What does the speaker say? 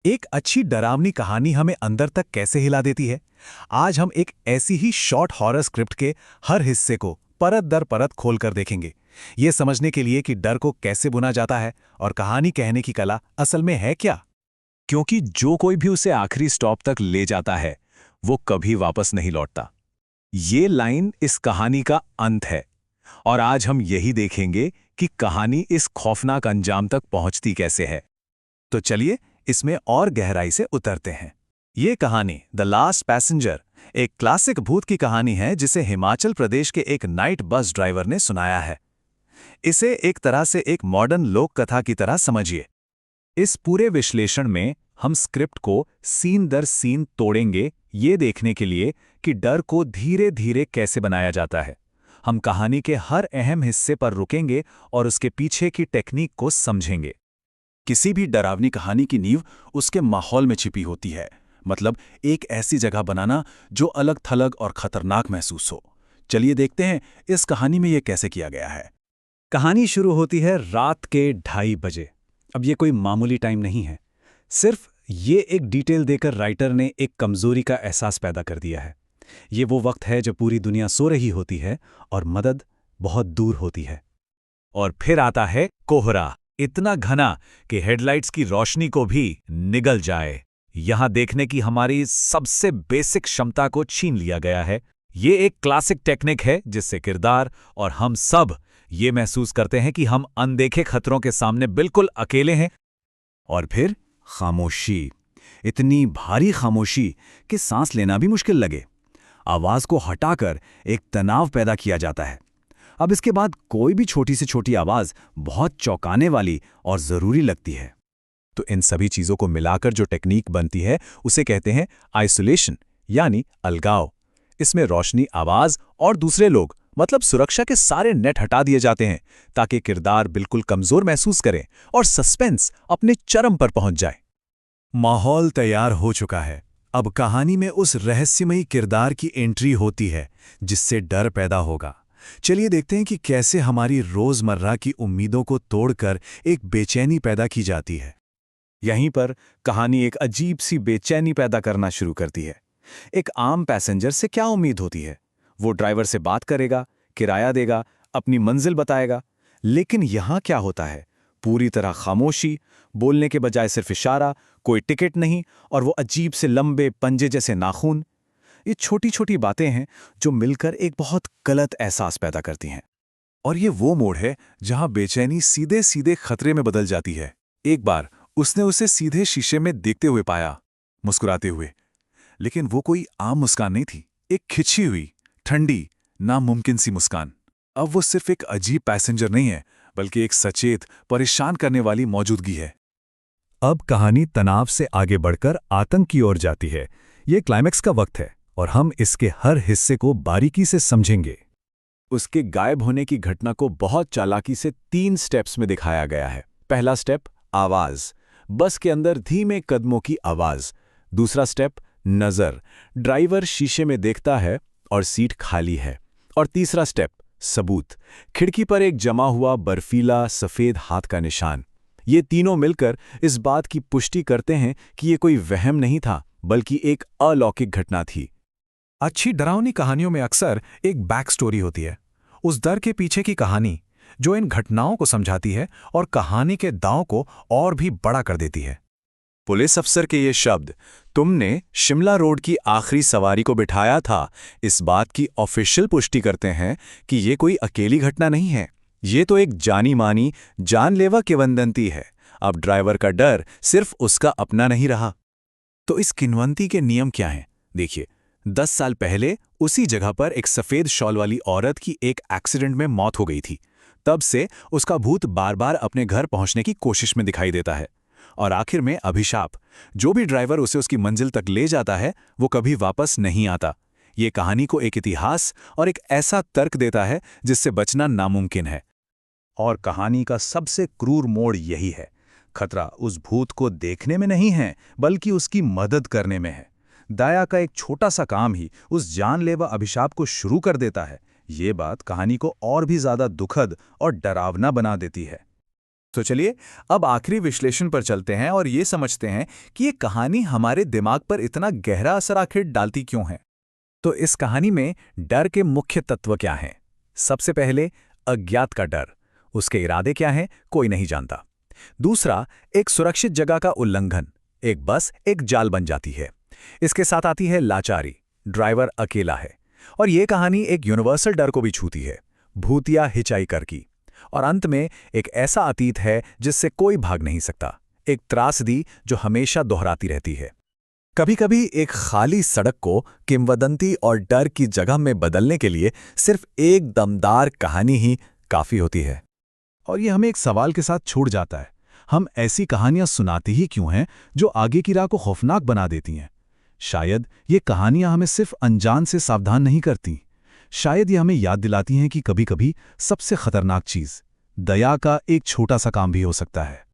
एक अच्छी डरावनी कहानी हमें अंदर तक कैसे हिला देती है। आज हम एक ऐसी ही शॉर्ट हॉरर स्क्रिप्ट के हर हिस्से को परत दर परत खोलकर देखेंगे, ये समझने के लिए कि डर को कैसे बुना जाता है और कहानी कहने की कला असल में है क्या। क्योंकि जो कोई भी उसे आखिरी स्टॉप तक ले जाता है वो कभी वापस नहीं लौटता। ये लाइन इस कहानी का अंत है और आज हम यही देखेंगे कि कहानी इस खौफनाक अंजाम तक पहुंचती कैसे है। तो चलिए इसमें और गहराई से उतरते हैं। ये कहानी द लास्ट पैसेंजर एक क्लासिक भूत की कहानी है जिसे हिमाचल प्रदेश के एक नाइट बस ड्राइवर ने सुनाया है। इसे एक तरह से एक मॉडर्न लोक कथा की तरह समझिए। इस पूरे विश्लेषण में हम स्क्रिप्ट को सीन दर सीन तोड़ेंगे, ये देखने के लिए कि डर को धीरे धीरे कैसे बनाया जाता है। हम कहानी के हर अहम हिस्से पर रुकेंगे और उसके पीछे की टेक्निक को समझेंगे। किसी भी डरावनी कहानी की नींव उसके माहौल में छिपी होती है, मतलब एक ऐसी जगह बनाना जो अलग थलग और खतरनाक महसूस हो। चलिए देखते हैं इस कहानी में यह कैसे किया गया है। कहानी शुरू होती है रात के 2:30 बजे। अब ये कोई मामूली टाइम नहीं है, सिर्फ ये एक डिटेल देकर राइटर ने एक कमजोरी का एहसास पैदा कर दिया है। ये वो वक्त है जब पूरी दुनिया सो रही होती है और मदद बहुत दूर होती है। और फिर आता है कोहरा, इतना घना कि हेडलाइट्स की रोशनी को भी निगल जाए। यहां देखने की हमारी सबसे बेसिक क्षमता को छीन लिया गया है। ये एक क्लासिक टेक्निक है जिससे किरदार और हम सब ये महसूस करते हैं कि हम अनदेखे खतरों के सामने बिल्कुल अकेले हैं। और फिर खामोशी, इतनी भारी खामोशी कि सांस लेना भी मुश्किल लगे। आवाज को हटाकर एक तनाव पैदा किया जाता है। अब इसके बाद कोई भी छोटी से छोटी आवाज बहुत चौंकाने वाली और जरूरी लगती है। तो इन सभी चीजों को मिलाकर जो टेक्निक बनती है उसे कहते हैं आइसोलेशन, यानी अलगाव। इसमें रोशनी, आवाज और दूसरे लोग, मतलब सुरक्षा के सारे नेट हटा दिए जाते हैं ताकि किरदार बिल्कुल कमजोर महसूस करें और सस्पेंस अपने चरम पर पहुंच जाए। माहौल तैयार हो चुका है। अब कहानी में उस रहस्यमयी किरदार की एंट्री होती है जिससे डर पैदा होगा। चलिए देखते हैं कि कैसे हमारी रोजमर्रा की उम्मीदों को तोड़कर एक बेचैनी पैदा की जाती है। यहीं पर कहानी एक अजीब सी बेचैनी पैदा करना शुरू करती है। एक आम पैसेंजर से क्या उम्मीद होती है? वो ड्राइवर से बात करेगा, किराया देगा, अपनी मंजिल बताएगा। लेकिन यहां क्या होता है? पूरी तरह खामोशी, बोलने के बजाय सिर्फ इशारा, कोई टिकट नहीं, और वो अजीब से लंबे पंजे जैसे नाखून। ये छोटी छोटी बातें हैं जो मिलकर एक बहुत गलत एहसास पैदा करती हैं। और ये वो मोड़ है जहां बेचैनी सीधे सीधे खतरे में बदल जाती है। एक बार उसने उसे सीधे शीशे में देखते हुए पाया, मुस्कुराते हुए। लेकिन वो कोई आम मुस्कान नहीं थी, एक खिंची हुई, ठंडी, नामुमकिन सी मुस्कान। अब वो सिर्फ एक अजीब पैसेंजर नहीं है, बल्कि एक सचेत, परेशान करने वाली मौजूदगी है। अब कहानी तनाव से आगे बढ़कर आतंक की ओर जाती है। ये क्लाइमैक्स का वक्त है और हम इसके हर हिस्से को बारीकी से समझेंगे। उसके गायब होने की घटना को बहुत चालाकी से 3 स्टेप्स में दिखाया गया है। पहला स्टेप, आवाज, बस के अंदर धीमे कदमों की आवाज। दूसरा स्टेप, नजर, ड्राइवर शीशे में देखता है और सीट खाली है। और तीसरा स्टेप, सबूत, खिड़की पर एक जमा हुआ बर्फीला सफेद हाथ का निशान। ये तीनों मिलकर इस बात की पुष्टि करते हैं कि ये कोई वहम नहीं था, बल्कि एक अलौकिक घटना थी। अच्छी डरावनी कहानियों में अक्सर एक बैक स्टोरी होती है, उस डर के पीछे की कहानी जो इन घटनाओं को समझाती है और कहानी के दांव को और भी बड़ा कर देती है। पुलिस अफसर के ये शब्द, तुमने शिमला रोड की आखिरी सवारी को बिठाया था, इस बात की ऑफिशियल पुष्टि करते हैं कि ये कोई अकेली घटना नहीं है। ये तो एक जानी मानी जानलेवा किंवदंती है। अब ड्राइवर का डर सिर्फ उसका अपना नहीं रहा। तो इस किंवदंती के नियम क्या हैं? देखिए, 10 साल पहले उसी जगह पर एक सफेद शॉल वाली औरत की एक एक्सीडेंट में मौत हो गई थी। तब से उसका भूत बार बार अपने घर पहुंचने की कोशिश में दिखाई देता है। और आखिर में अभिशाप, जो भी ड्राइवर उसे उसकी मंजिल तक ले जाता है वो कभी वापस नहीं आता। ये कहानी को एक इतिहास और एक ऐसा तर्क देता है जिससे बचना नामुमकिन है। और कहानी का सबसे क्रूर मोड़ यही है। खतरा उस भूत को देखने में नहीं है, बल्कि उसकी मदद करने में है। दया का एक छोटा सा काम ही उस जानलेवा अभिशाप को शुरू कर देता है। ये बात कहानी को और भी ज्यादा दुखद और डरावना बना देती है। तो चलिए अब आखिरी विश्लेषण पर चलते हैं और ये समझते हैं कि ये कहानी हमारे दिमाग पर इतना गहरा असर आखिर डालती क्यों है। तो इस कहानी में डर के मुख्य तत्व क्या हैं? सबसे पहले, अज्ञात का डर। उसके इरादे क्या हैं, कोई नहीं जानता। दूसरा, एक सुरक्षित जगह का उल्लंघन। एक बस एक जाल बन जाती है। इसके साथ आती है लाचारी। ड्राइवर अकेला है। और ये कहानी एक यूनिवर्सल डर को भी छूती है, भूतिया हिचाइकर की। और अंत में एक ऐसा अतीत है जिससे कोई भाग नहीं सकता, एक त्रासदी जो हमेशा दोहराती रहती है। कभी-कभी एक खाली सड़क को किंवदंती और डर की जगह में बदलने के लिए सिर्फ एक दमदार कहानी ही काफी होती है। और ये हमें एक सवाल के साथ छूट जाता है, हम ऐसी कहानियां सुनाते ही क्यों हैं जो आगे की राह को खौफनाक बना देती हैं? शायद ये कहानियां हमें सिर्फ अनजान से सावधान नहीं करती, शायद ये हमें याद दिलाती हैं कि कभी-कभी सबसे खतरनाक चीज दया का एक छोटा सा काम भी हो सकता है।